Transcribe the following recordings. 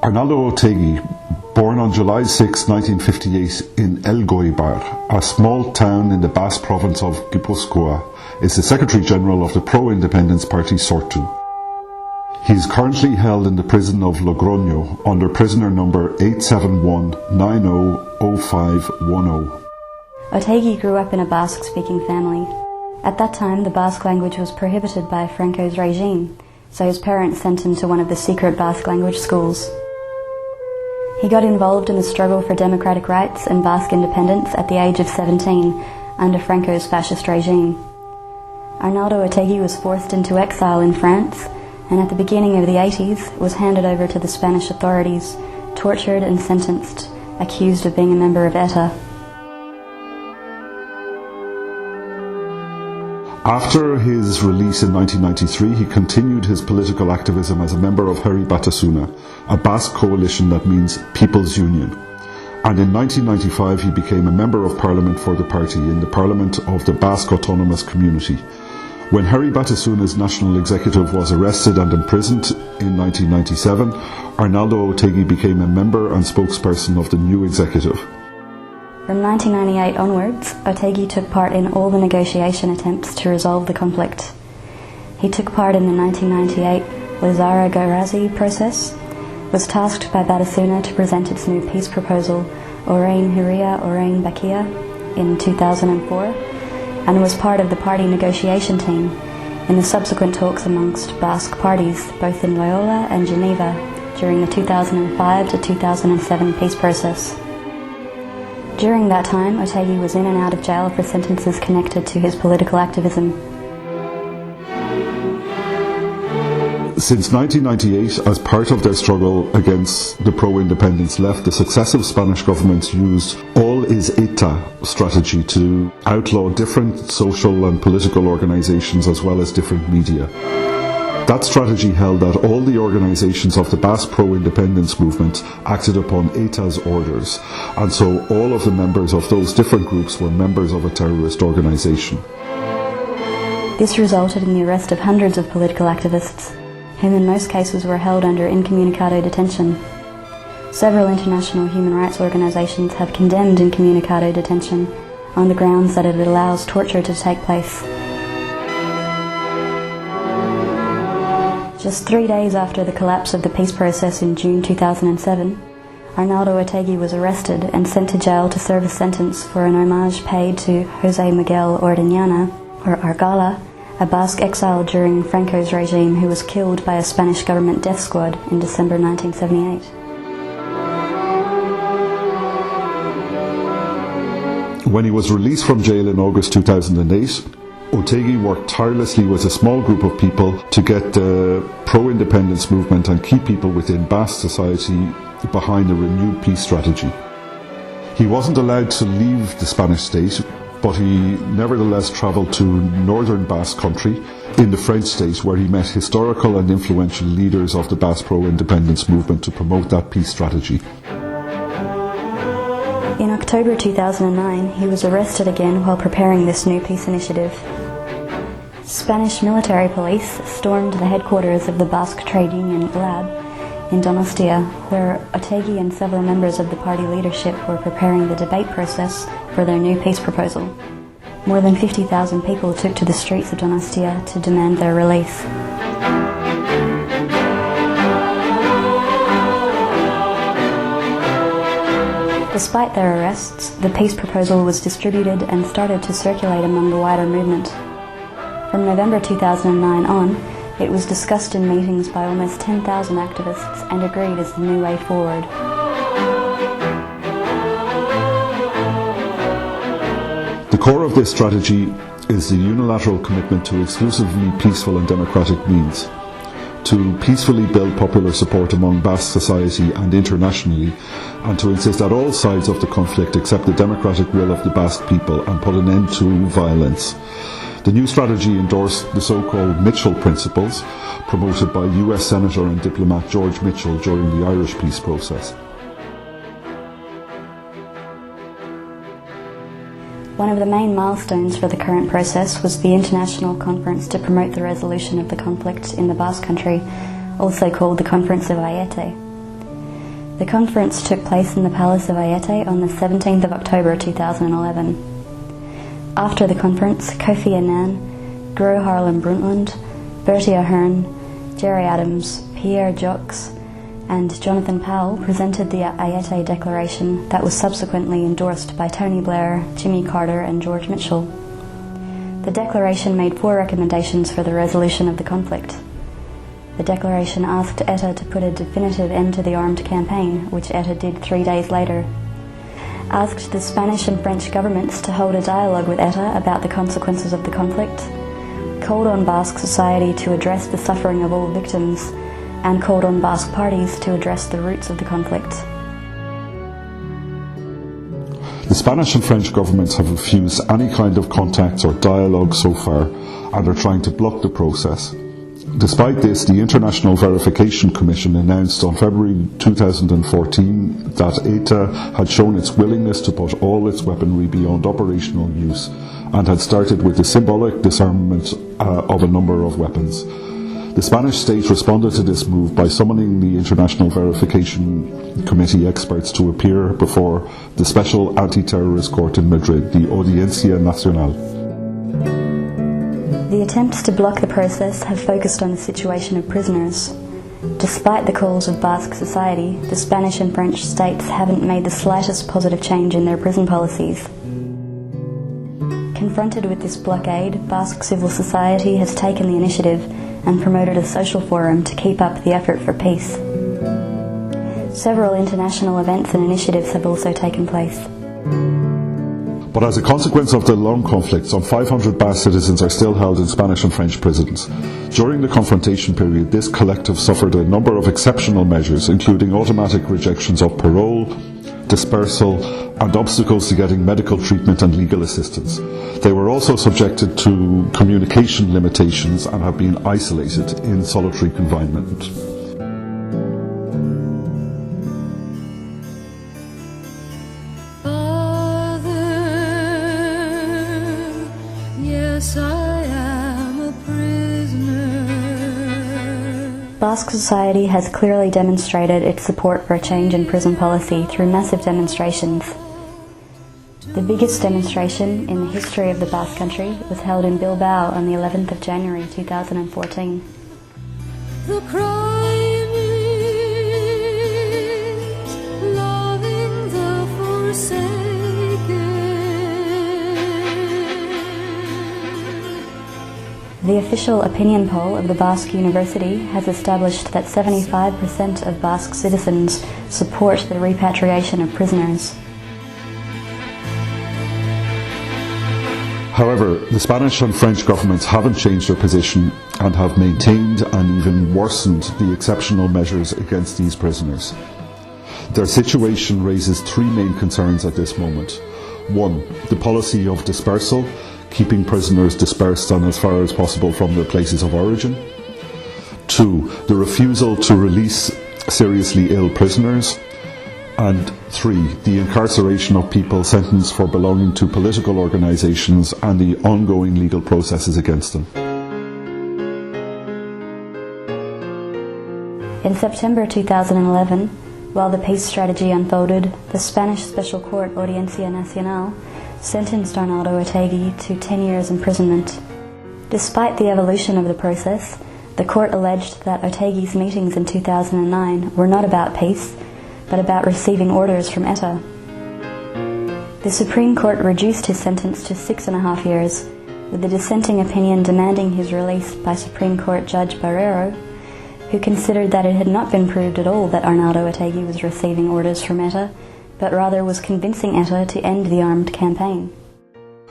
Arnaldo Otegi, born on July 6, 1958 in Elgoibar, a small town in the Basque province of Gipuzkoa, is the Secretary General of the pro-independence party Sortu. He is currently held in the prison of Logroño under prisoner number 871900510. Otegi grew up in a Basque-speaking family. At that time, the Basque language was prohibited by Franco's regime, so his parents sent him to one of the secret Basque language schools. He got involved in the struggle for democratic rights and Basque independence at the age of 17 under Franco's fascist regime. Arnaldo Otegi was forced into exile in France, and at the beginning of the 80s was handed over to the Spanish authorities, tortured and sentenced, accused of being a member of ETA. After his release in 1993, he continued his political activism as a member of Herri Batasuna, a Basque coalition that means People's Union. And in 1995 he became a member of parliament for the party in the Parliament of the Basque Autonomous Community. When Herri Batasuna's national executive was arrested and imprisoned in 1997, Arnaldo Otegi became a member and spokesperson of the new executive. From 1998 onwards, Otegi took part in all the negotiation attempts to resolve the conflict. He took part in the 1998 Lizara Garazi process, was tasked by Batasuna to present its new peace proposal, Orain Huria Orain Bakia, in 2004, and was part of the party negotiation team in the subsequent talks amongst Basque parties, both in Loyola and Geneva, during the 2005 to 2007 peace process. During that time, Otegi was in and out of jail for sentences connected to his political activism. Since 1998, as part of their struggle against the pro-independence left, the successive Spanish governments used all is ETA strategy to outlaw different social and political organizations as well as different media. That strategy held that all the organizations of the Basque pro-independence movement acted upon ETA's orders, and so all of the members of those different groups were members of a terrorist organization. This resulted in the arrest of hundreds of political activists, whom in most cases were held under incommunicado detention. Several international human rights organizations have condemned incommunicado detention on the grounds that it allows torture to take place. Just 3 days after the collapse of the peace process in June 2007, Arnaldo Otegi was arrested and sent to jail to serve a sentence for an homage paid to José Miguel Ordeñana, or Argala, a Basque exile during Franco's regime who was killed by a Spanish government death squad in December 1978. When he was released from jail in August 2008, Otegi worked tirelessly with a small group of people to get the pro-independence movement and key people within Basque society behind a renewed peace strategy. He wasn't allowed to leave the Spanish state, but he nevertheless travelled to northern Basque country in the French state, where he met historical and influential leaders of the Basque pro-independence movement to promote that peace strategy. In October 2009, he was arrested again while preparing this new peace initiative. Spanish military police stormed the headquarters of the Basque trade union LAB in Donostia, where Otegi and several members of the party leadership were preparing the debate process for their new peace proposal. More than 50,000 people took to the streets of Donostia to demand their release. Despite their arrests, the peace proposal was distributed and started to circulate among the wider movement. From November 2009 on, it was discussed in meetings by almost 10,000 activists and agreed as the new way forward. The core of this strategy is the unilateral commitment to exclusively peaceful and democratic means, to peacefully build popular support among Basque society and internationally, and to insist that all sides of the conflict accept the democratic will of the Basque people and put an end to violence. The new strategy endorsed the so-called Mitchell Principles, promoted by US Senator and diplomat George Mitchell during the Irish peace process. One of the main milestones for the current process was the international conference to promote the resolution of the conflict in the Basque Country, also called the Conference of Ayete. The conference took place in the Palace of Ayete on the 17th of October 2011. After the conference, Kofi Annan, Gro Harlem Brundtland, Bertie Ahern, Jerry Adams, Pierre Jox, and Jonathan Powell presented the Ayete Declaration that was subsequently endorsed by Tony Blair, Jimmy Carter, and George Mitchell. The declaration made 4 recommendations for the resolution of the conflict. The declaration asked ETA to put a definitive end to the armed campaign, which ETA did 3 days later. Asked the Spanish and French governments to hold a dialogue with ETA about the consequences of the conflict, called on Basque society to address the suffering of all victims, and called on Basque parties to address the roots of the conflict. The Spanish and French governments have refused any kind of contacts or dialogue so far and are trying to block the process. Despite this, the International Verification Commission announced on February 2014 that ETA had shown its willingness to put all its weaponry beyond operational use and had started with the symbolic disarmament of a number of weapons. The Spanish state responded to this move by summoning the International Verification Committee experts to appear before the Special Anti-Terrorist Court in Madrid, the Audiencia Nacional. The attempts to block the process have focused on the situation of prisoners. Despite the calls of Basque society, the Spanish and French states haven't made the slightest positive change in their prison policies. Confronted with this blockade, Basque civil society has taken the initiative and promoted a social forum to keep up the effort for peace. Several international events and initiatives have also taken place. But as a consequence of the long conflict, some 500 Basque citizens are still held in Spanish and French prisons. During the confrontation period, this collective suffered a number of exceptional measures, including automatic rejections of parole, dispersal, and obstacles to getting medical treatment and legal assistance. They were also subjected to communication limitations and have been isolated in solitary confinement. Basque society has clearly demonstrated its support for a change in prison policy through massive demonstrations. The biggest demonstration in the history of the Basque Country was held in Bilbao on the 11th of January 2014. The crime is loving the forsaken. The official opinion poll of the Basque University has established that 75% of Basque citizens support the repatriation of prisoners. However, the Spanish and French governments haven't changed their position and have maintained and even worsened the exceptional measures against these prisoners. Their situation raises 3 main concerns at this moment. 1. The policy of dispersal, keeping prisoners dispersed and as far as possible from their places of origin. 2. The refusal to release seriously ill prisoners. And 3. The incarceration of people sentenced for belonging to political organisations and the ongoing legal processes against them. In September 2011, while the peace strategy unfolded, the Spanish Special Court Audiencia Nacional sentenced Arnaldo Otegi to 10 years imprisonment. Despite the evolution of the process, the court alleged that Otegi's meetings in 2009 were not about peace, but about receiving orders from ETA. The Supreme Court reduced his sentence to 6.5 years, with the dissenting opinion demanding his release by Supreme Court Judge Barrero, who considered that it had not been proved at all that Arnaldo Otegi was receiving orders from ETA, but rather was convincing ETA to end the armed campaign.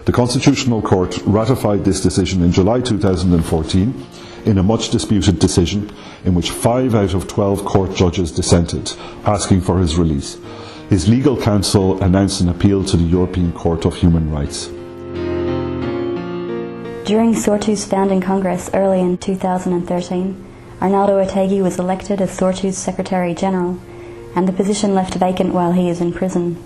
The Constitutional Court ratified this decision in July 2014 in a much disputed decision in which 5 out of 12 court judges dissented, asking for his release. His legal counsel announced an appeal to the European Court of Human Rights. During Sortu's founding Congress early in 2013, Arnaldo Otegi was elected as Sortu's Secretary General, and the position left vacant while he is in prison.